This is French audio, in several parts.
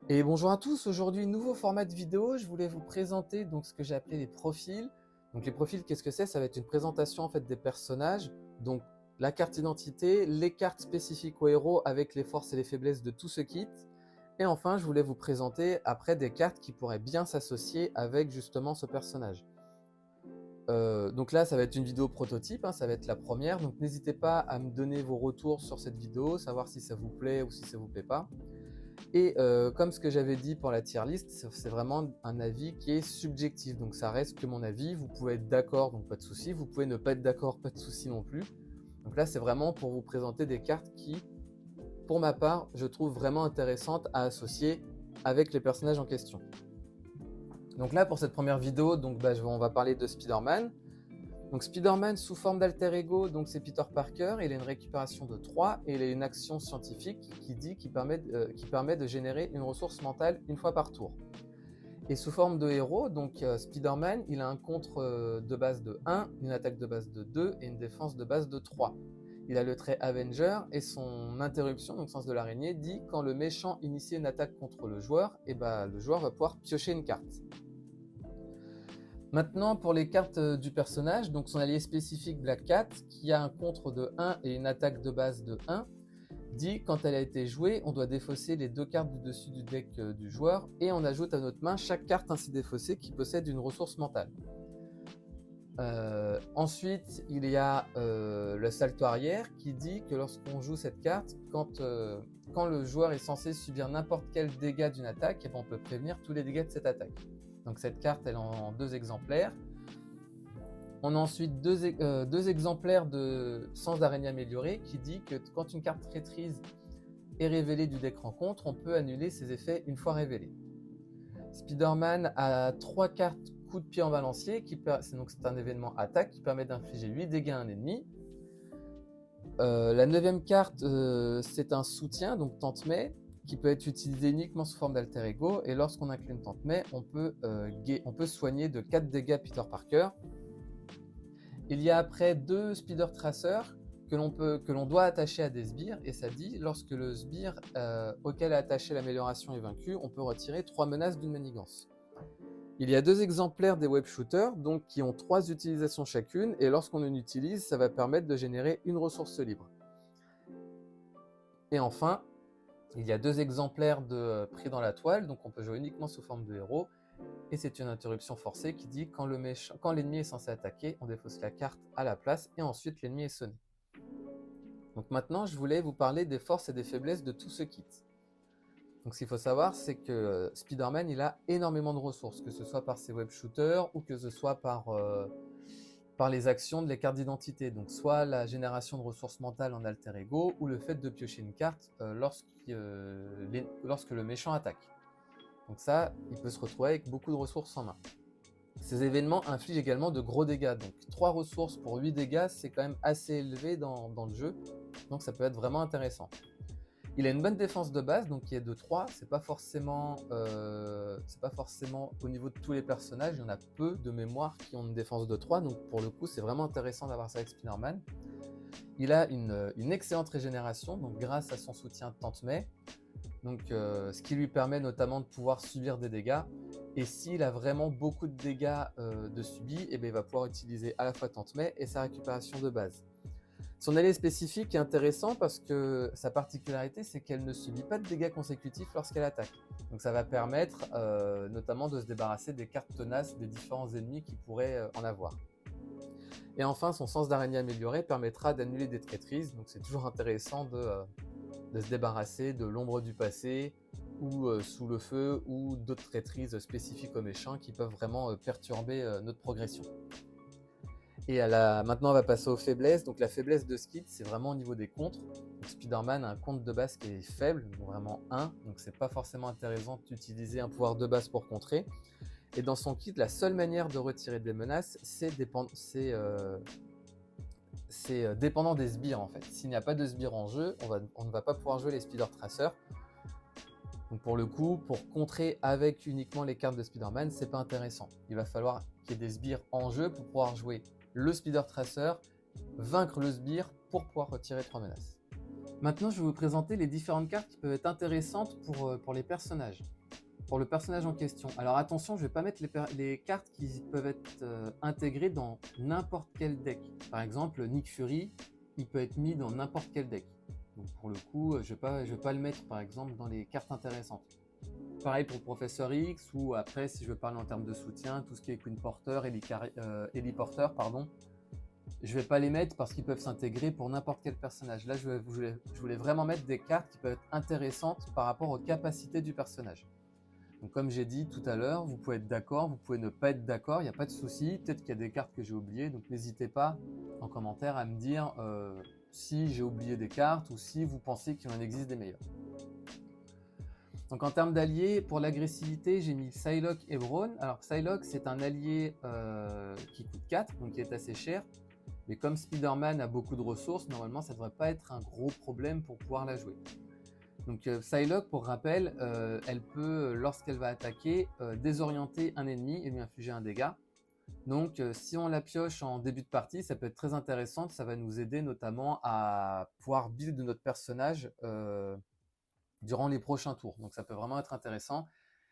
Et bonjour à tous, aujourd'hui nouveau format de vidéo, je voulais vous présenter donc ce que j'ai appelé les profils. Donc les profils, qu'est-ce que c'est? Ça va être une présentation en fait des personnages, donc la carte d'identité, les cartes spécifiques aux héros avec les forces et les faiblesses de tout ce kit. Et enfin, je voulais vous présenter après des cartes qui pourraient bien s'associer avec justement ce personnage. Donc là, ça va être une vidéo prototype, hein, ça va être la première, donc n'hésitez pas à me donner vos retours sur cette vidéo, savoir si ça vous plaît ou si ça vous plaît pas. Et comme ce que j'avais dit pour la tier list, c'est vraiment un avis qui est subjectif, donc ça reste que mon avis. Vous pouvez être d'accord, donc pas de souci. Vous pouvez ne pas être d'accord, pas de souci non plus. Donc là, c'est vraiment pour vous présenter des cartes qui, pour ma part, je trouve vraiment intéressantes à associer avec les personnages en question. Donc là, pour cette première vidéo, donc, on va parler de Spider-Man. Donc Spider-Man sous forme d'alter ego, donc c'est Peter Parker, il a une récupération de 3 et il a une action scientifique qui permet de générer une ressource mentale une fois par tour. Et sous forme de héros, donc Spider-Man, il a un contre de base de 1, une attaque de base de 2 et une défense de base de 3. Il a le trait Avenger et son interruption, donc sens de l'araignée, dit quand le méchant initie une attaque contre le joueur, et le joueur va pouvoir piocher une carte. Maintenant, pour les cartes du personnage, donc son allié spécifique Black Cat, qui a un contre de 1 et une attaque de base de 1, dit quand elle a été jouée, on doit défausser les 2 cartes du dessus du deck du joueur et on ajoute à notre main chaque carte ainsi défaussée qui possède une ressource mentale. Ensuite, il y a le salto arrière qui dit que lorsqu'on joue cette carte, quand le joueur est censé subir n'importe quel dégât d'une attaque, et on peut prévenir tous les dégâts de cette attaque. Donc cette carte, elle est en 2 exemplaires. On a ensuite deux exemplaires de Sens d'araignée amélioré qui dit que quand une carte traîtrise est révélée du deck rencontre, on peut annuler ses effets une fois révélés. Spider-Man a 3 cartes coup de pied en balancier, c'est un événement attaque qui permet d'infliger 8 dégâts à un ennemi. La 9e carte, c'est un soutien, donc Tante May, qui peut être utilisé uniquement sous forme d'alter ego, et lorsqu'on incline Tante May, on peut soigner de 4 dégâts Peter Parker. Il y a après 2 Spider Tracers que l'on doit attacher à des sbires, et ça dit lorsque le sbire auquel est attachée l'amélioration est vaincu, on peut retirer 3 menaces d'une manigance. Il y a 2 exemplaires des web shooters, donc qui ont 3 utilisations chacune, et lorsqu'on en utilise, ça va permettre de générer une ressource libre. Et enfin, il y a 2 exemplaires de Pris dans la toile, donc on peut jouer uniquement sous forme de héros, et c'est une interruption forcée qui dit quand l'ennemi est censé attaquer, on défausse la carte à la place, et ensuite l'ennemi est sonné. Donc maintenant, je voulais vous parler des forces et des faiblesses de tout ce kit. Donc ce qu'il faut savoir, c'est que Spider-Man, il a énormément de ressources, que ce soit par ses web shooters ou que ce soit par les actions de les cartes d'identité. Donc soit la génération de ressources mentales en alter ego ou le fait de piocher une carte lorsque le méchant attaque. Donc ça, il peut se retrouver avec beaucoup de ressources en main. Ces événements infligent également de gros dégâts. Donc 3 ressources pour 8 dégâts, c'est quand même assez élevé dans le jeu. Donc ça peut être vraiment intéressant. Il a une bonne défense de base, donc qui est de 3. C'est pas forcément au niveau de tous les personnages. Il y en a peu de mémoire qui ont une défense de 3. Donc pour le coup, c'est vraiment intéressant d'avoir ça avec Spider-Man. Il a une excellente régénération, donc grâce à son soutien de Tante May. Donc, ce qui lui permet notamment de pouvoir subir des dégâts. Et s'il a vraiment beaucoup de dégâts de subis, il va pouvoir utiliser à la fois Tante May et sa récupération de base. Son allié spécifique est intéressant parce que sa particularité, c'est qu'elle ne subit pas de dégâts consécutifs lorsqu'elle attaque. Donc ça va permettre notamment de se débarrasser des cartes tenaces des différents ennemis qui pourraient en avoir. Et enfin, son sens d'araignée amélioré permettra d'annuler des traîtrises. Donc c'est toujours intéressant de se débarrasser de l'ombre du passé ou sous le feu ou d'autres traîtrises spécifiques aux méchants qui peuvent vraiment perturber notre progression. Et maintenant, on va passer aux faiblesses. Donc la faiblesse de ce kit, c'est vraiment au niveau des contres. Spider-Man a un contre de base qui est faible, donc vraiment 1, donc c'est pas forcément intéressant d'utiliser un pouvoir de base pour contrer. Et dans son kit, la seule manière de retirer des menaces, c'est dépendant des sbires en fait. S'il n'y a pas de sbires en jeu, on ne va pas pouvoir jouer les Spider Tracers. Donc pour le coup, pour contrer avec uniquement les cartes de Spider-Man, c'est pas intéressant. Il va falloir qu'il y ait des sbires en jeu pour pouvoir jouer le Spider Tracer, vaincre le sbire pour pouvoir retirer 3 menaces. Maintenant, je vais vous présenter les différentes cartes qui peuvent être intéressantes pour les personnages. Pour le personnage en question. Alors attention, je ne vais pas mettre les cartes qui peuvent être intégrées dans n'importe quel deck. Par exemple, Nick Fury, il peut être mis dans n'importe quel deck. Donc pour le coup, je vais pas le mettre par exemple dans les cartes intéressantes. Pareil pour Professeur X, ou après, si je veux parler en termes de soutien, tout ce qui est Queen Porter, Ellie Porter, pardon, je vais pas les mettre parce qu'ils peuvent s'intégrer pour n'importe quel personnage. Là, je voulais vraiment mettre des cartes qui peuvent être intéressantes par rapport aux capacités du personnage. Donc comme j'ai dit tout à l'heure, vous pouvez être d'accord, vous pouvez ne pas être d'accord, il n'y a pas de souci. Peut-être qu'il y a des cartes que j'ai oubliées, donc n'hésitez pas en commentaire à me dire si j'ai oublié des cartes ou si vous pensez qu'il en existe des meilleures. Donc en termes d'alliés, pour l'agressivité, j'ai mis Psylocke et Brawn. Alors Psylocke, c'est un allié qui coûte 4, donc qui est assez cher. Mais comme Spider-Man a beaucoup de ressources, normalement ça ne devrait pas être un gros problème pour pouvoir la jouer. Donc Psylocke, pour rappel, elle peut, lorsqu'elle va attaquer, désorienter un ennemi et lui infliger un dégât. Donc si on la pioche en début de partie, ça peut être très intéressant, ça va nous aider notamment à pouvoir build notre personnage durant les prochains tours. Donc ça peut vraiment être intéressant.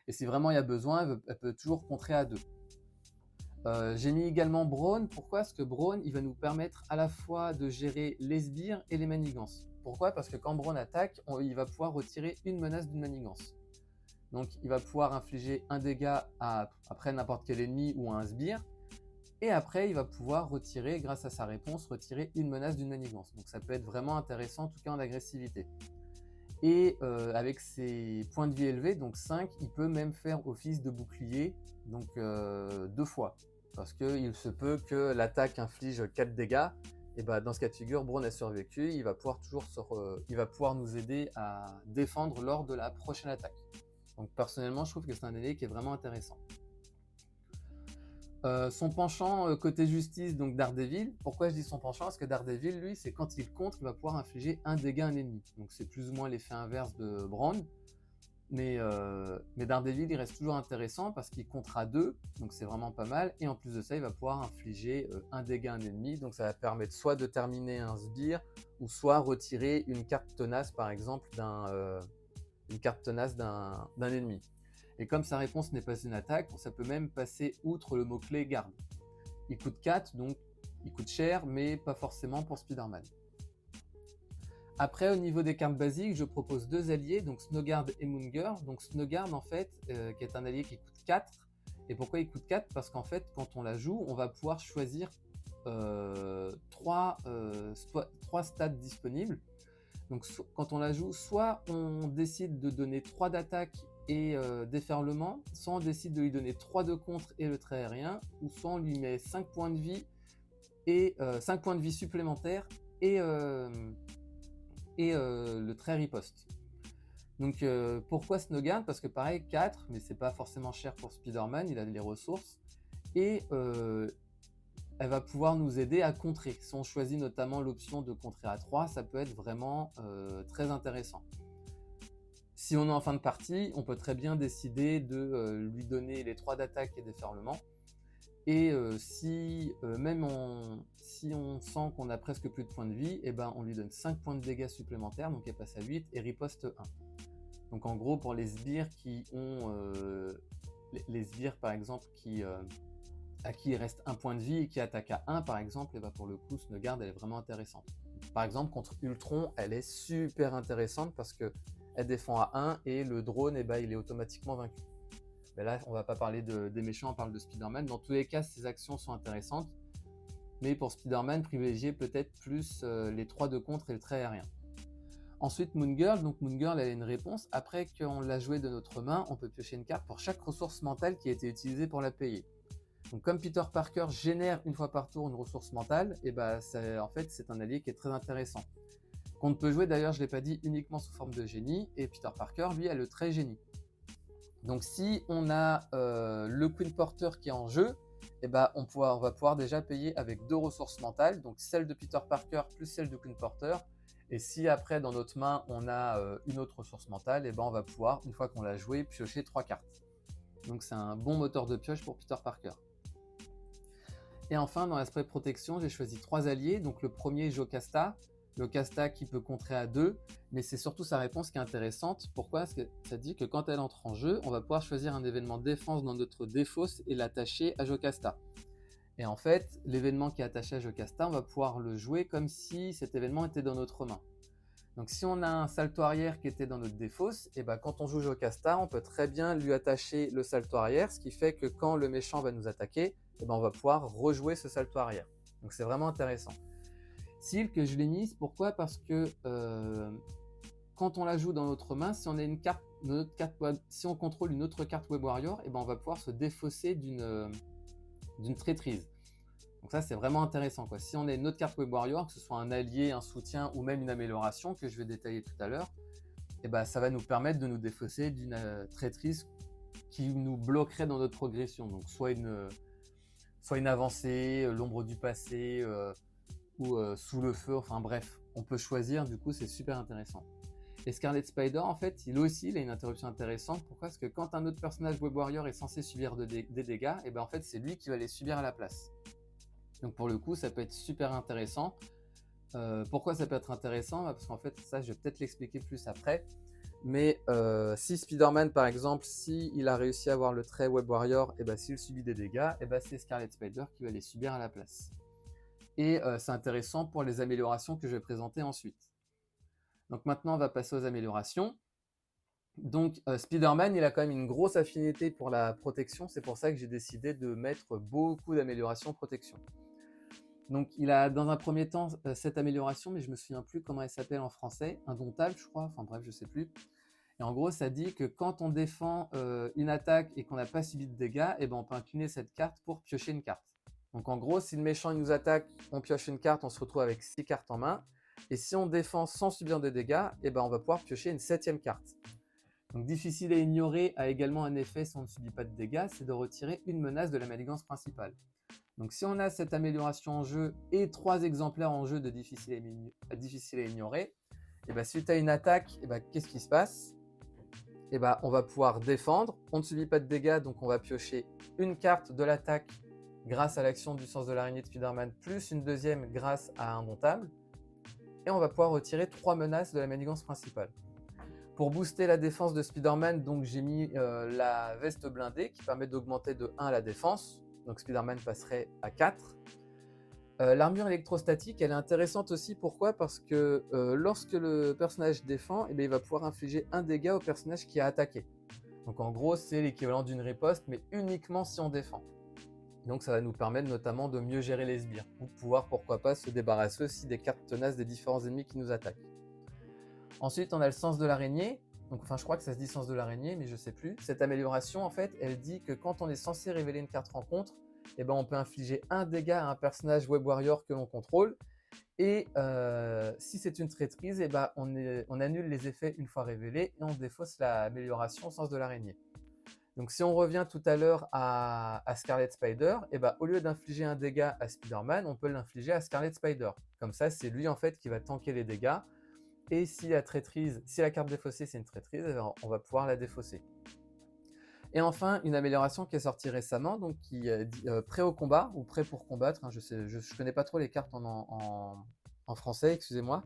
Et si vraiment il y a besoin, elle peut toujours contrer à 2. J'ai mis également Brawn. Pourquoi? Parce que Brawn, il va nous permettre à la fois de gérer les sbires et les manigances. Pourquoi? Parce que quand Brawn attaque, il va pouvoir retirer une menace d'une manigance. Donc il va pouvoir infliger un dégât après n'importe quel ennemi ou à un sbire. Et après, il va pouvoir retirer, grâce à sa réponse, retirer une menace d'une manigance. Donc ça peut être vraiment intéressant, en tout cas en agressivité. Et avec ses points de vie élevés, donc 5, il peut même faire office de bouclier, donc 2 fois. Parce qu'il se peut que l'attaque inflige 4 dégâts, et bah dans ce cas de figure, Brawn a survécu, il va pouvoir nous aider à défendre lors de la prochaine attaque. Donc personnellement, je trouve que c'est un allié qui est vraiment intéressant. Son penchant côté justice, donc Daredevil. Pourquoi je dis son penchant? Parce que Daredevil, lui, c'est quand il contre, il va pouvoir infliger un dégât à un ennemi. Donc c'est plus ou moins l'effet inverse de Brawn. Mais Daredevil, il reste toujours intéressant parce qu'il contre à 2, donc c'est vraiment pas mal. Et en plus de ça, il va pouvoir infliger un dégât à un ennemi. Donc ça va permettre soit de terminer un sbire, ou soit retirer une carte tenace, par exemple, d'un ennemi. Et comme sa réponse n'est pas une attaque, ça peut même passer outre le mot-clé garde. Il coûte 4, donc il coûte cher, mais pas forcément pour Spider-Man. Après, au niveau des cartes basiques, je propose 2 alliés, donc Snowguard et Moongirl. Donc Snowguard, en fait, qui est un allié qui coûte 4. Et pourquoi il coûte 4? Parce qu'en fait, quand on la joue, on va pouvoir choisir 3 stats disponibles. Donc quand on la joue, soit on décide de donner 3 d'attaque et déferlement, soit on décide de lui donner 3 de contre et le trait aérien, ou soit on lui met 5 points de vie et 5 points de vie supplémentaires et le trait riposte. Donc pourquoi Snowguard? Parce que pareil, 4, mais c'est pas forcément cher pour Spider-Man, il a les ressources, et elle va pouvoir nous aider à contrer. Si on choisit notamment l'option de contrer à 3, ça peut être vraiment très intéressant. Si on est en fin de partie, on peut très bien décider de lui donner les 3 d'attaque et déferlement. Et si on sent qu'on a presque plus de points de vie, et ben on lui donne 5 points de dégâts supplémentaires, donc elle passe à 8 et riposte 1. Donc en gros, pour les sbires qui ont les sbires par exemple à qui il reste 1 point de vie et qui attaque à 1 par exemple, et ben pour le coup, Snowguard elle est vraiment intéressante. Par exemple, contre Ultron, elle est super intéressante parce que elle défend à 1 et le drone, ben, il est automatiquement vaincu. Mais là, on va pas parler des méchants, on parle de Spider-Man. Dans tous les cas, ces actions sont intéressantes. Mais pour Spider-Man, privilégiez peut-être plus les 3 de contre et le trait aérien. Ensuite, Moongirl. Donc Moongirl, elle a une réponse. Après qu'on l'a joué de notre main, on peut piocher une carte pour chaque ressource mentale qui a été utilisée pour la payer. Donc comme Peter Parker génère une fois par tour une ressource mentale, et ben en fait, c'est un allié qui est très intéressant. Qu'on peut jouer d'ailleurs, je ne l'ai pas dit, uniquement sous forme de génie. Et Peter Parker, lui, a le trait génie. Donc si on a le Queen Porter qui est en jeu, eh ben, on va pouvoir déjà payer avec 2 ressources mentales, donc celle de Peter Parker plus celle de Queen Porter. Et si après dans notre main on a une autre ressource mentale, eh ben, on va pouvoir, une fois qu'on l'a joué, piocher 3 cartes. Donc c'est un bon moteur de pioche pour Peter Parker. Et enfin, dans l'aspect protection, j'ai choisi 3 alliés. Donc le premier, Jocasta. Jocasta qui peut contrer à 2, mais c'est surtout sa réponse qui est intéressante. Pourquoi? Parce que ça dit que quand elle entre en jeu, on va pouvoir choisir un événement défense dans notre défausse et l'attacher à Jocasta. Et en fait, l'événement qui est attaché à Jocasta, on va pouvoir le jouer comme si cet événement était dans notre main. Donc si on a un salto arrière qui était dans notre défausse, et ben quand on joue Jocasta, on peut très bien lui attacher le salto arrière, ce qui fait que quand le méchant va nous attaquer, et ben on va pouvoir rejouer ce salto arrière. Donc c'est vraiment intéressant. Silk, je l'ai mise, pourquoi? Parce que quand on la joue dans notre main, si on a une carte, si on contrôle une autre carte Web Warrior, et ben on va pouvoir se défausser d'une traîtrise. Donc ça, c'est vraiment intéressant, quoi. Si on a une autre carte Web Warrior, que ce soit un allié, un soutien ou même une amélioration que je vais détailler tout à l'heure, et ben ça va nous permettre de nous défausser d'une traîtrise qui nous bloquerait dans notre progression. Donc soit une avancée, l'ombre du passé, ou sous le feu, enfin bref, on peut choisir, du coup c'est super intéressant. Et Scarlet Spider, en fait, il a une interruption intéressante. Pourquoi? Parce que quand un autre personnage Web Warrior est censé subir des dégâts, et ben en fait c'est lui qui va les subir à la place. Donc pour le coup, ça peut être super intéressant. Pourquoi ça peut être intéressant? Parce qu'en fait, ça, je vais peut-être l'expliquer plus après. Mais si Spider-Man, par exemple, s'il a réussi à avoir le trait Web Warrior, et ben s'il subit des dégâts, et ben c'est Scarlet Spider qui va les subir à la place. Et c'est intéressant pour les améliorations que je vais présenter ensuite. Donc maintenant, on va passer aux améliorations. Donc Spider-Man, il a quand même une grosse affinité pour la protection. C'est pour ça que j'ai décidé de mettre beaucoup d'améliorations protection. Donc il a dans un premier temps cette amélioration, mais je me souviens plus comment elle s'appelle en français, indomptable je crois, enfin bref je sais plus. Et en gros ça dit que quand on défend une attaque et qu'on n'a pas subi de dégâts, et ben on peut incliner cette carte pour piocher une carte. Donc en gros si le méchant il nous attaque, on pioche une carte, on se retrouve avec 6 cartes en main. Et si on défend sans subir de dégâts, et ben on va pouvoir piocher une 7e carte. Donc difficile à ignorer a également un effet si on ne subit pas de dégâts, c'est de retirer une menace de la manigance principale. Donc si on a cette amélioration en jeu et 3 exemplaires en jeu de difficile à ignorer, et ben suite à une attaque, et ben qu'est-ce qui se passe? Et ben on va pouvoir défendre, on ne subit pas de dégâts, donc on va piocher une carte de l'attaque grâce à l'action du sens de l'araignée de Spider-Man, plus une deuxième grâce à Indomptable, et on va pouvoir retirer 3 menaces de la manigance principale. Pour booster la défense de Spider-Man, donc j'ai mis la veste blindée qui permet d'augmenter de 1 la défense. Donc Spider-Man passerait à 4. L'armure électrostatique, elle est intéressante aussi. Pourquoi? Parce que lorsque le personnage défend, il va pouvoir infliger un dégât au personnage qui a attaqué. Donc en gros, c'est l'équivalent d'une riposte, mais uniquement si on défend. Donc ça va nous permettre notamment de mieux gérer les sbires, ou pouvoir, pourquoi pas, se débarrasser aussi des cartes tenaces des différents ennemis qui nous attaquent. Ensuite, on a le sens de l'araignée. Donc, enfin, je crois que ça se dit sens de l'araignée, mais je sais plus. Cette amélioration, en fait, elle dit que quand on est censé révéler une carte rencontre, eh ben, on peut infliger un dégât à un personnage Web Warrior que l'on contrôle. Et si c'est une traîtrise, eh ben, on annule les effets une fois révélés et on défausse l'amélioration sens de l'araignée. Donc, si on revient tout à l'heure à Scarlet Spider, eh ben, au lieu d'infliger un dégât à Spider-Man, on peut l'infliger à Scarlet Spider. Comme ça, c'est lui en fait qui va tanker les dégâts. Et si la carte défaussée c'est une traîtrise, on va pouvoir la défausser. Et enfin, une amélioration qui est sortie récemment, donc qui dit prêt au combat ou prêt pour combattre. Hein, je connais pas trop les cartes en français, excusez-moi.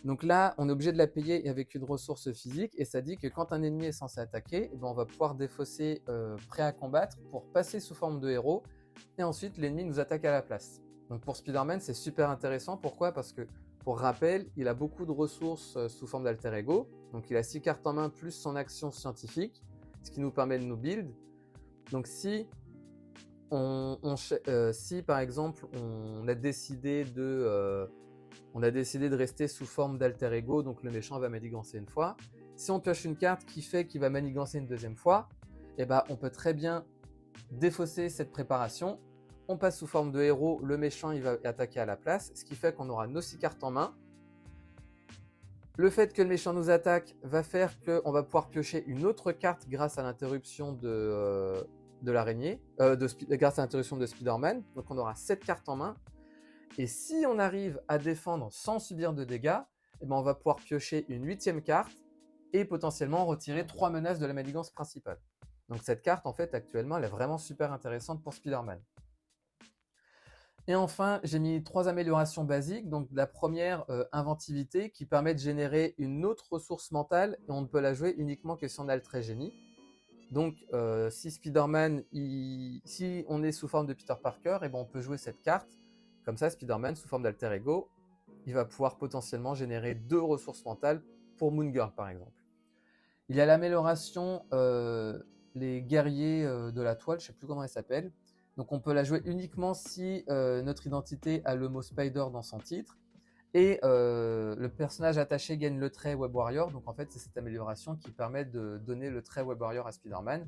Donc là, on est obligé de la payer avec une ressource physique et ça dit que quand un ennemi est censé attaquer, on va pouvoir défausser prêt à combattre pour passer sous forme de héros et ensuite l'ennemi nous attaque à la place. Donc pour Spider-Man, c'est super intéressant. Pourquoi? Parce que pour rappel, il a beaucoup de ressources sous forme d'alter ego. Donc il a 6 cartes en main plus son action scientifique, ce qui nous permet de nous build. Donc si par exemple on a décidé de rester sous forme d'alter ego, donc le méchant va manigancer une fois. Si on pioche une carte qui fait qu'il va manigancer une deuxième fois, on peut très bien défausser cette préparation. On passe sous forme de héros, le méchant il va attaquer à la place, ce qui fait qu'on aura nos 6 cartes en main. Le fait que le méchant nous attaque va faire qu'on va pouvoir piocher une autre carte grâce à l'interruption de l'araignée, grâce à l'interruption de Spider-Man. Donc on aura 7 cartes en main. Et si on arrive à défendre sans subir de dégâts, on va pouvoir piocher une 8e carte et potentiellement retirer 3 menaces de la manigance principale. Donc cette carte, en fait, actuellement, elle est vraiment super intéressante pour Spider-Man. Et enfin, j'ai mis 3 améliorations basiques. Donc la première, inventivité, qui permet de générer une autre ressource mentale et on ne peut la jouer uniquement que si on a le trait génie. Donc si Spider-Man, si on est sous forme de Peter Parker, et ben on peut jouer cette carte. Comme ça, Spider-Man, sous forme d'alter ego, il va pouvoir potentiellement générer 2 ressources mentales pour Moon Girl, par exemple. Il y a l'amélioration, les guerriers de la toile, je ne sais plus comment elle s'appelle. Donc on peut la jouer uniquement si notre identité a le mot Spider dans son titre. Et le personnage attaché gagne le trait Web Warrior. Donc en fait, c'est cette amélioration qui permet de donner le trait Web Warrior à Spider-Man.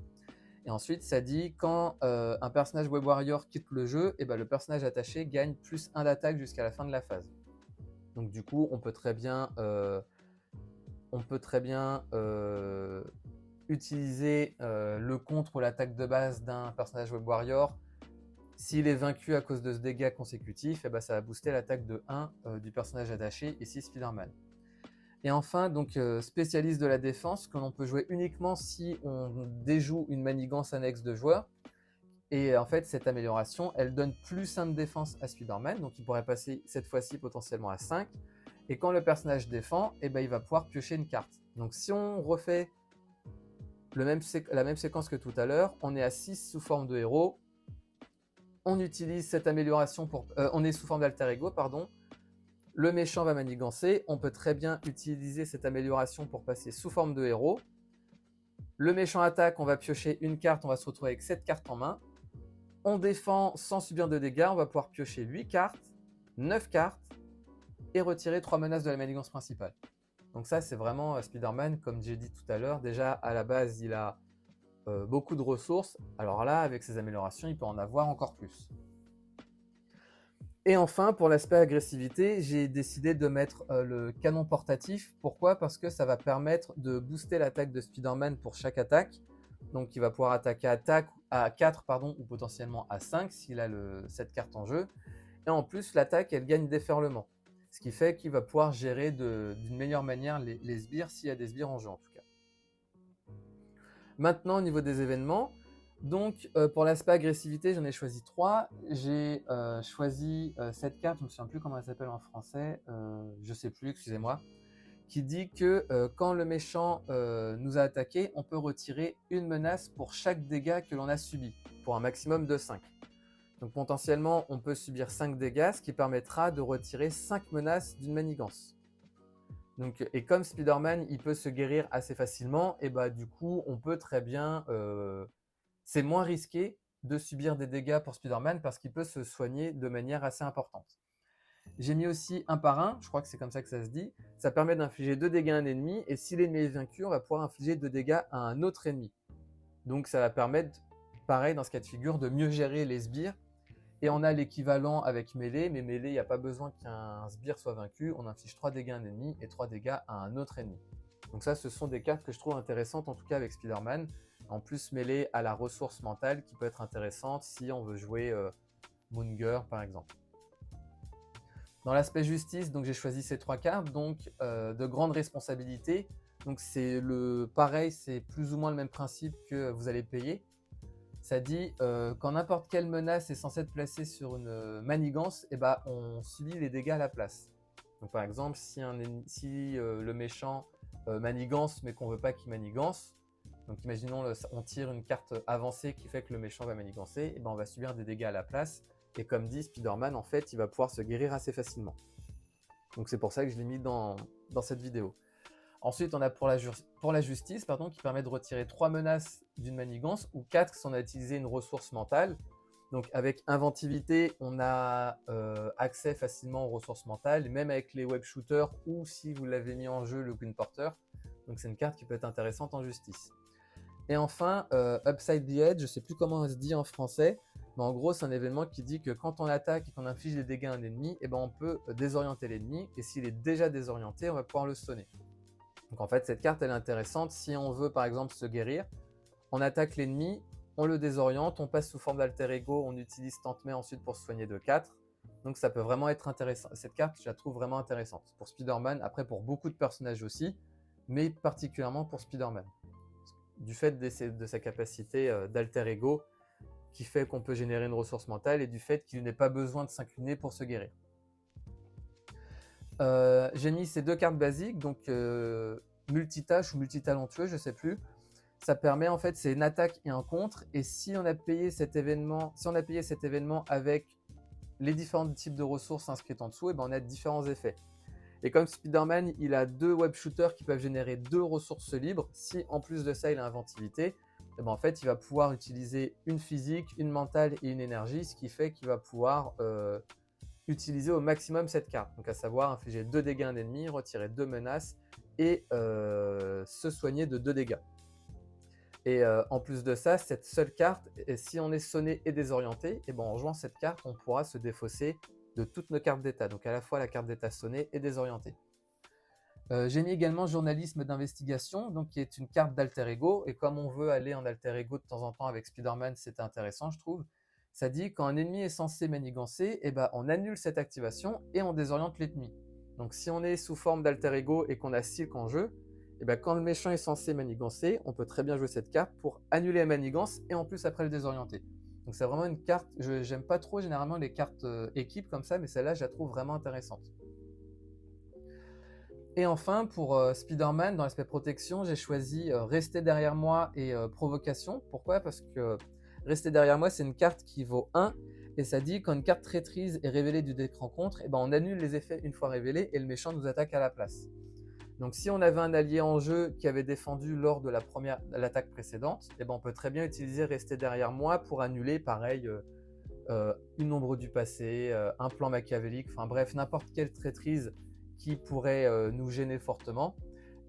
Et ensuite, ça dit quand un personnage Web Warrior quitte le jeu, et ben, le personnage attaché gagne plus 1 d'attaque jusqu'à la fin de la phase. Donc du coup, on peut très bien utiliser le contre ou l'attaque de base d'un personnage Web Warrior. S'il est vaincu à cause de ce dégât consécutif, eh ben, ça va booster l'attaque de 1 du personnage attaché, ici Spider-Man. Et enfin, donc spécialiste de la défense, que l'on peut jouer uniquement si on déjoue une manigance annexe de joueur. Et en fait, cette amélioration, elle donne plus 1 de défense à Spider-Man, donc il pourrait passer cette fois-ci potentiellement à 5. Et quand le personnage défend, eh ben, il va pouvoir piocher une carte. Donc si on refait la même séquence que tout à l'heure, on est à 6 sous forme de héros. On utilise cette amélioration pour... on est sous forme d'alter ego, pardon. Le méchant va manigancer. On peut très bien utiliser cette amélioration pour passer sous forme de héros. Le méchant attaque, on va piocher une carte, on va se retrouver avec 7 cartes en main. On défend sans subir de dégâts, on va pouvoir piocher 8 cartes, 9 cartes et retirer 3 menaces de la manigance principale. Donc ça, c'est vraiment Spider-Man, comme j'ai dit tout à l'heure. Déjà, à la base, il a beaucoup de ressources. Alors là, avec ces améliorations, il peut en avoir encore plus. Et enfin, pour l'aspect agressivité, j'ai décidé de mettre le canon portatif. Pourquoi? Parce que ça va permettre de booster l'attaque de Spider-Man pour chaque attaque. Donc il va pouvoir attaquer à 4 ou potentiellement à 5 s'il a cette carte en jeu. Et en plus, l'attaque, elle gagne déferlement. Ce qui fait qu'il va pouvoir gérer d'une meilleure manière les sbires, s'il y a des sbires en jeu en tout cas. Maintenant, au niveau des événements, donc pour l'aspect agressivité, j'en ai choisi 3. J'ai choisi cette carte, je ne me souviens plus comment elle s'appelle en français, je ne sais plus, excusez-moi, qui dit que quand le méchant nous a attaqué, on peut retirer une menace pour chaque dégât que l'on a subi, pour un maximum de 5. Donc potentiellement, on peut subir 5 dégâts, ce qui permettra de retirer 5 menaces d'une manigance. Donc, et comme Spider-Man, il peut se guérir assez facilement, et bah du coup, on peut très bien... c'est moins risqué de subir des dégâts pour Spider-Man parce qu'il peut se soigner de manière assez importante. J'ai mis aussi un par un, je crois que c'est comme ça que ça se dit. Ça permet d'infliger 2 dégâts à un ennemi, et si l'ennemi est vaincu, on va pouvoir infliger 2 dégâts à un autre ennemi. Donc ça va permettre, pareil dans ce cas de figure, de mieux gérer les sbires. Et on a l'équivalent avec mêlée, mais mêlée, il n'y a pas besoin qu'un sbire soit vaincu. On inflige 3 dégâts à un ennemi et 3 dégâts à un autre ennemi. Donc ça, ce sont des cartes que je trouve intéressantes, en tout cas avec Spider-Man. En plus, mêlée à la ressource mentale qui peut être intéressante si on veut jouer Moon Girl, par exemple. Dans l'aspect justice, donc j'ai choisi ces 3 cartes, donc de grande responsabilité. Donc c'est pareil, c'est plus ou moins le même principe que vous allez payer. Ça dit quand n'importe quelle menace est censée être placée sur une manigance, et ben, on subit les dégâts à la place. Donc par exemple, si le méchant manigance mais qu'on ne veut pas qu'il manigance, donc imaginons on tire une carte avancée qui fait que le méchant va manigancer, et ben, on va subir des dégâts à la place. Et comme dit Spider-Man, en fait, il va pouvoir se guérir assez facilement. Donc c'est pour ça que je l'ai mis dans cette vidéo. Ensuite, on a pour la justice, qui permet de retirer 3 menaces d'une manigance, ou 4 si on a utilisé une ressource mentale. Donc avec inventivité, on a accès facilement aux ressources mentales, même avec les web shooters, ou si vous l'avez mis en jeu, le Queen Porter. Donc c'est une carte qui peut être intéressante en justice. Et enfin, Upside the Edge, je ne sais plus comment ça se dit en français, mais en gros, c'est un événement qui dit que quand on attaque et qu'on inflige des dégâts à un ennemi, et ben on peut désorienter l'ennemi, et s'il est déjà désorienté, on va pouvoir le stunner. Donc en fait, cette carte, elle est intéressante si on veut, par exemple, se guérir. On attaque l'ennemi, on le désoriente, on passe sous forme d'alter ego, on utilise Tente-Main ensuite pour se soigner de 4. Donc ça peut vraiment être intéressant. Cette carte, je la trouve vraiment intéressante. Pour Spider-Man, après pour beaucoup de personnages aussi, mais particulièrement pour Spider-Man. Du fait de sa capacité d'alter ego, qui fait qu'on peut générer une ressource mentale et du fait qu'il n'ait pas besoin de s'incliner pour se guérir. J'ai mis ces deux cartes basiques, donc multitâche ou multitalentueux, je ne sais plus. Ça permet en fait, c'est une attaque et un contre, et si on a payé cet événement, avec les différents types de ressources inscrites en dessous, et ben on a différents effets. Et comme Spider-Man, il a 2 web shooters qui peuvent générer 2 ressources libres, si en plus de ça il a inventivité, et ben en fait il va pouvoir utiliser une physique, une mentale et une énergie, ce qui fait qu'il va pouvoir utiliser au maximum cette carte. Donc à savoir infliger 2 dégâts à un ennemi, retirer 2 menaces et se soigner de 2 dégâts. Et en plus de ça, cette seule carte, si on est sonné et désorienté, et ben en jouant cette carte, on pourra se défausser de toutes nos cartes d'état. Donc à la fois la carte d'état sonnée et désorientée. J'ai mis également journalisme d'investigation, donc qui est une carte d'alter ego. Et comme on veut aller en alter ego de temps en temps avec Spider-Man, c'était intéressant, je trouve. Ça dit quand un ennemi est censé manigancer, et ben on annule cette activation et on désoriente l'ennemi. Donc si on est sous forme d'alter ego et qu'on a Silk en jeu, et ben quand le méchant est censé manigancer, on peut très bien jouer cette carte pour annuler la manigance et en plus après le désorienter. Donc c'est vraiment une carte, j'aime pas trop généralement les cartes équipes comme ça, mais celle-là je la trouve vraiment intéressante. Et enfin pour Spider-Man, dans l'aspect protection, j'ai choisi rester derrière moi et provocation. Pourquoi? Parce que rester derrière moi c'est une carte qui vaut 1, et ça dit quand une carte traîtrise est révélée du deck rencontre, et ben on annule les effets une fois révélés et le méchant nous attaque à la place. Donc si on avait un allié en jeu qui avait défendu lors de l'attaque précédente, eh ben on peut très bien utiliser rester derrière moi pour annuler pareil une ombre du passé, un plan machiavélique, enfin bref, n'importe quelle traîtrise qui pourrait nous gêner fortement.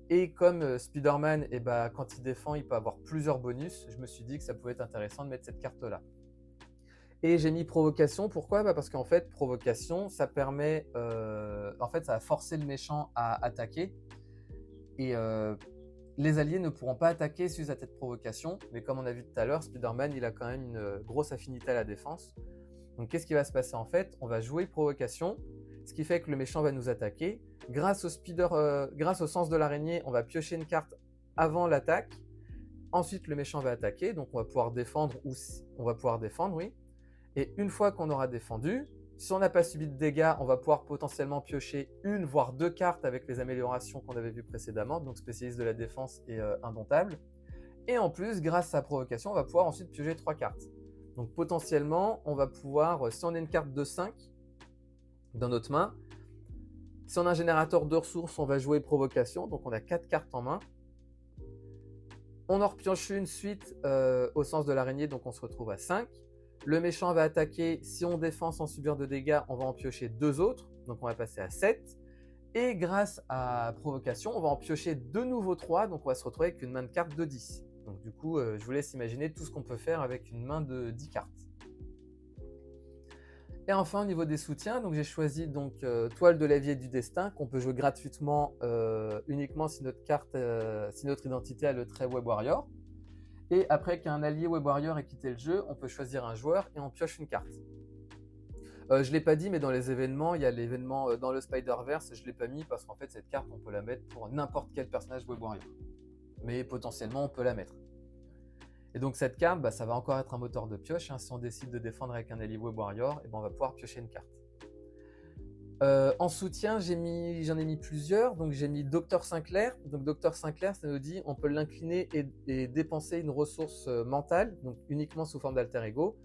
Et comme Spider-Man, eh ben, quand il défend, il peut avoir plusieurs bonus, je me suis dit que ça pouvait être intéressant de mettre cette carte-là. Et j'ai mis provocation, pourquoi? Parce qu'en fait, provocation, ça permet, en fait, ça va forcer le méchant à attaquer. Et les alliés ne pourront pas attaquer suite à cette provocation, mais comme on a vu tout à l'heure, Spider-Man il a quand même une grosse affinité à la défense. Donc qu'est-ce qui va se passer en fait? On va jouer provocation, ce qui fait que le méchant va nous attaquer. Grâce au sens de l'araignée, on va piocher une carte avant l'attaque. Ensuite le méchant va attaquer, donc on va pouvoir défendre, oui. Et une fois qu'on aura défendu, si on n'a pas subi de dégâts, on va pouvoir potentiellement piocher une voire 2 cartes avec les améliorations qu'on avait vues précédemment, donc spécialiste de la défense et indomptable. Et en plus, grâce à la provocation, on va pouvoir ensuite piocher 3 cartes. Donc potentiellement, on va pouvoir, si on a une carte de 5 dans notre main, si on a un générateur de ressources, on va jouer provocation, donc on a 4 cartes en main. On en repioche une suite au sens de l'araignée, donc on se retrouve à 5. Le méchant va attaquer, si on défend sans subir de dégâts, on va en piocher 2 autres, donc on va passer à 7. Et grâce à provocation, on va en piocher de nouveau 3, donc on va se retrouver avec une main de cartes de 10. Donc du coup, je vous laisse imaginer tout ce qu'on peut faire avec une main de 10 cartes. Et enfin, au niveau des soutiens, donc j'ai choisi donc Toile de la vie et du destin, qu'on peut jouer gratuitement uniquement si notre identité a le trait Web Warrior. Et après qu'un allié Web Warrior ait quitté le jeu, on peut choisir un joueur et on pioche une carte. Je ne l'ai pas dit, mais dans les événements, il y a l'événement dans le Spider-Verse, je ne l'ai pas mis parce qu'en fait, cette carte, on peut la mettre pour n'importe quel personnage Web Warrior. Mais potentiellement, on peut la mettre. Et donc cette carte, ça va encore être un moteur de pioche. Hein. Si on décide de défendre avec un allié Web Warrior, on va pouvoir piocher une carte. En soutien, j'en ai mis plusieurs. Donc j'ai mis Dr Sinclair. Donc Dr Sinclair, ça nous dit on peut l'incliner et dépenser une ressource mentale, donc uniquement sous forme d'alter ego.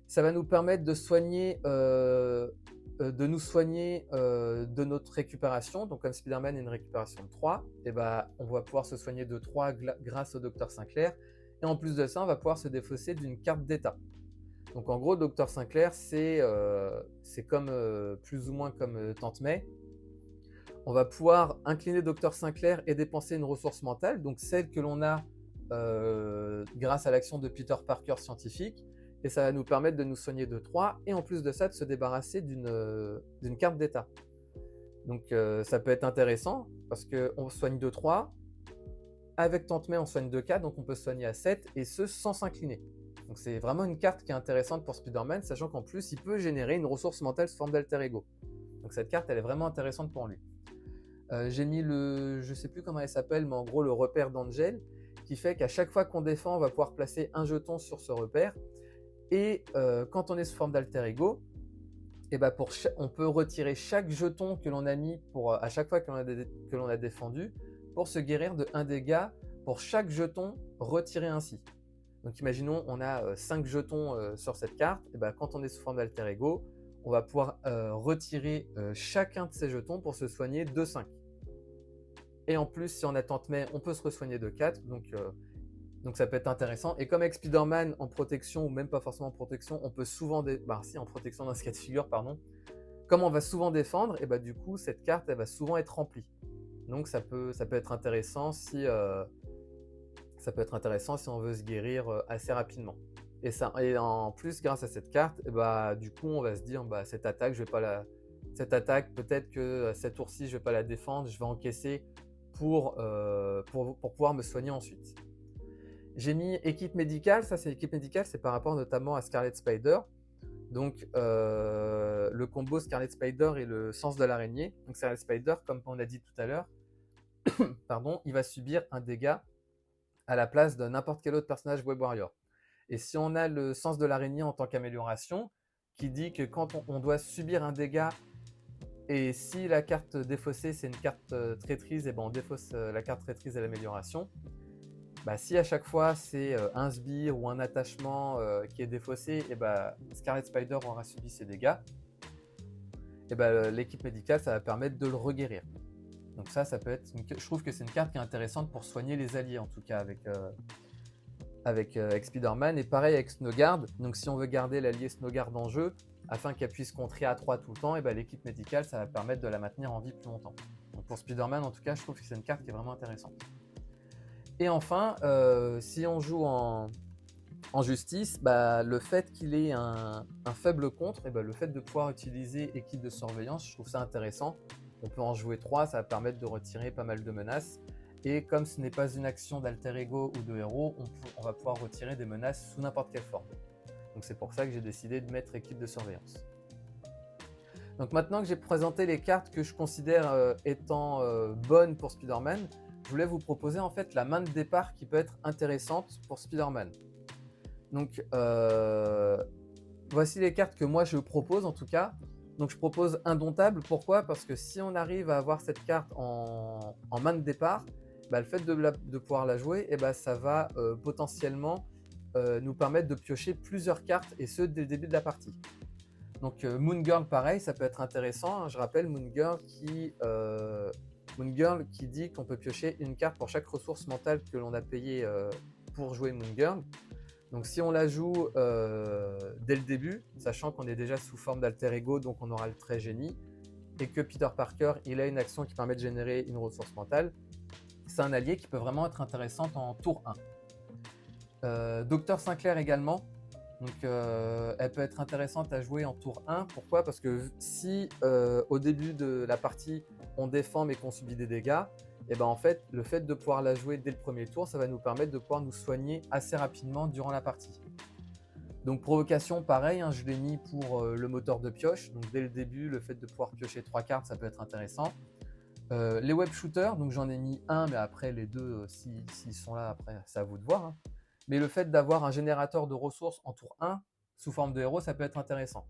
Ça va nous permettre de nous soigner de notre récupération. Donc comme Spider-Man a une récupération de 3, on va pouvoir se soigner de 3 grâce au Dr Sinclair. Et en plus de ça, on va pouvoir se défausser d'une carte d'état. Donc en gros, Dr Sinclair, c'est comme plus ou moins comme Tante May. On va pouvoir incliner Dr Sinclair et dépenser une ressource mentale, donc celle que l'on a grâce à l'action de Peter Parker scientifique, et ça va nous permettre de nous soigner de 3, et en plus de ça, de se débarrasser d'une carte d'état. Donc ça peut être intéressant, parce qu'on soigne de 3, avec Tante May on soigne de 4, donc on peut soigner à 7, et ce sans s'incliner. Donc c'est vraiment une carte qui est intéressante pour Spider-Man, sachant qu'en plus il peut générer une ressource mentale sous forme d'alter ego. Donc cette carte elle est vraiment intéressante pour lui. J'ai mis je sais plus comment elle s'appelle, mais en gros le repère d'Angel, qui fait qu'à chaque fois qu'on défend, on va pouvoir placer un jeton sur ce repère. Et quand on est sous forme d'alter ego, et ben on peut retirer chaque jeton que l'on a mis à chaque fois que l'on a défendu pour se guérir de 1 dégât pour chaque jeton retiré ainsi. Donc imaginons on a 5 jetons sur cette carte, et ben quand on est sous forme d'alter ego, on va pouvoir retirer chacun de ces jetons pour se soigner de 5. Et en plus, si on a tente mais, on peut se re-soigner de 4, donc ça peut être intéressant. Et comme avec Spider-Man en protection, ou même pas forcément en protection, on peut souvent, en protection dans ce cas de figure, pardon, comme on va souvent défendre, et bah du coup cette carte elle va souvent être remplie. Donc ça peut être intéressant si on veut se guérir assez rapidement. Et en plus, grâce à cette carte, et bah du coup on va se dire cette attaque, peut-être que cette tour-ci je vais pas la défendre, je vais encaisser pour pouvoir me soigner ensuite. J'ai mis équipe médicale, ça c'est l'équipe médicale, c'est par rapport notamment à Scarlet Spider. Donc le combo Scarlet Spider et le sens de l'araignée. Donc Scarlet Spider, comme on a dit tout à l'heure, pardon, il va subir un dégât à la place de n'importe quel autre personnage Web Warrior. Et si on a le sens de l'araignée en tant qu'amélioration, qui dit que quand on doit subir un dégât, et si la carte défaussée c'est une carte traîtrise, et ben on défausse la carte traîtrise et l'amélioration. Si à chaque fois c'est un sbire ou un attachement qui est défaussé, et Scarlet Spider aura subi ses dégâts, et l'équipe médicale ça va permettre de le reguérir. Donc ça peut être, je trouve que c'est une carte qui est intéressante pour soigner les alliés en tout cas avec Spider-Man, et pareil avec Snowguard. Donc si on veut garder l'allié Snowguard en jeu afin qu'elle puisse contrer A3 tout le temps, et l'équipe médicale ça va permettre de la maintenir en vie plus longtemps. Donc pour Spider-Man en tout cas je trouve que c'est une carte qui est vraiment intéressante. Et enfin, si on joue en justice, le fait qu'il ait un faible contre, et le fait de pouvoir utiliser équipe de surveillance, je trouve ça intéressant. On peut en jouer 3, ça va permettre de retirer pas mal de menaces. Et comme ce n'est pas une action d'alter ego ou de héros, on va pouvoir retirer des menaces sous n'importe quelle forme. Donc c'est pour ça que j'ai décidé de mettre équipe de surveillance. Donc maintenant que j'ai présenté les cartes que je considère étant bonnes pour Spider-Man, je voulais vous proposer en fait la main de départ qui peut être intéressante pour Spider-Man. Donc voici les cartes que moi je propose en tout cas. Donc je propose Indomptable, pourquoi? Parce que si on arrive à avoir cette carte en main de départ, le fait de pouvoir la jouer, ça va potentiellement nous permettre de piocher plusieurs cartes, et ce dès le début de la partie. Donc Moon Girl pareil, ça peut être intéressant, hein. Je rappelle Moon Girl qui dit qu'on peut piocher une carte pour chaque ressource mentale que l'on a payée pour jouer Moon Girl. Donc si on la joue dès le début, sachant qu'on est déjà sous forme d'alter ego, donc on aura le trait génie, et que Peter Parker il a une action qui permet de générer une ressource mentale, c'est un allié qui peut vraiment être intéressant en tour 1. Dr Sinclair également, donc elle peut être intéressante à jouer en tour 1. Pourquoi? Parce que si au début de la partie on défend mais qu'on subit des dégâts, et en fait le fait de pouvoir la jouer dès le premier tour, ça va nous permettre de pouvoir nous soigner assez rapidement durant la partie. Donc provocation pareil, hein, je l'ai mis pour le moteur de pioche, donc dès le début le fait de pouvoir piocher 3 cartes ça peut être intéressant. Les web shooters, donc j'en ai mis un, mais après les deux s'ils sont là après c'est à vous de voir, hein. Mais le fait d'avoir un générateur de ressources en tour 1 sous forme de héros, ça peut être intéressant.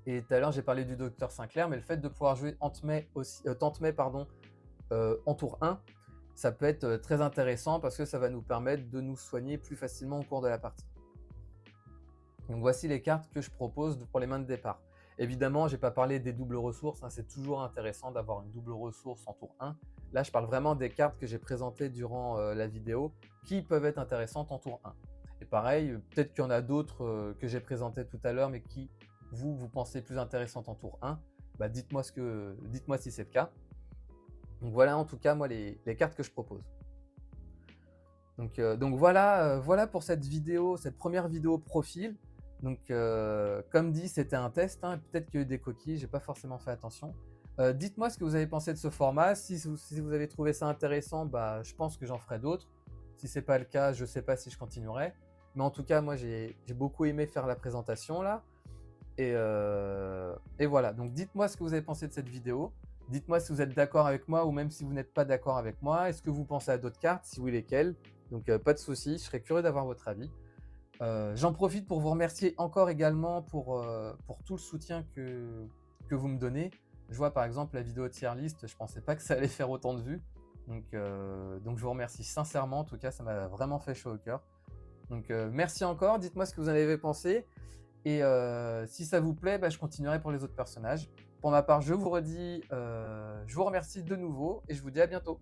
Et tout à l'heure j'ai parlé du Dr Sinclair, mais le fait de pouvoir jouer Tante-May en tour 1, ça peut être très intéressant parce que ça va nous permettre de nous soigner plus facilement au cours de la partie. Donc voici les cartes que je propose pour les mains de départ. Évidemment, je n'ai pas parlé des doubles ressources, hein, c'est toujours intéressant d'avoir une double ressource en tour 1. Là, je parle vraiment des cartes que j'ai présentées durant la vidéo qui peuvent être intéressantes en tour 1. Et pareil, peut-être qu'il y en a d'autres que j'ai présentées tout à l'heure, mais qui, vous pensez plus intéressantes en tour 1. Dites-moi si c'est le cas. Donc voilà en tout cas, moi, les cartes que je propose. Donc voilà pour cette vidéo, cette première vidéo profil. Donc comme dit, c'était un test, hein, peut-être qu'il y a eu des coquilles, j'ai pas forcément fait attention. Dites-moi ce que vous avez pensé de ce format. Si vous avez trouvé ça intéressant, je pense que j'en ferai d'autres. Si c'est pas le cas, je sais pas si je continuerai. Mais en tout cas, moi j'ai beaucoup aimé faire la présentation là. Et voilà, donc dites-moi ce que vous avez pensé de cette vidéo. Dites-moi si vous êtes d'accord avec moi ou même si vous n'êtes pas d'accord avec moi. Est-ce que vous pensez à d'autres cartes? Si oui, lesquelles? Donc pas de souci, je serais curieux d'avoir votre avis. J'en profite pour vous remercier encore également pour tout le soutien que vous me donnez. Je vois par exemple la vidéo tier list, je pensais pas que ça allait faire autant de vues. Donc je vous remercie sincèrement, en tout cas ça m'a vraiment fait chaud au cœur. Donc merci encore, dites-moi ce que vous en avez pensé. Et si ça vous plaît, bah, je continuerai pour les autres personnages. Pour ma part, je vous redis, je vous remercie de nouveau et je vous dis à bientôt.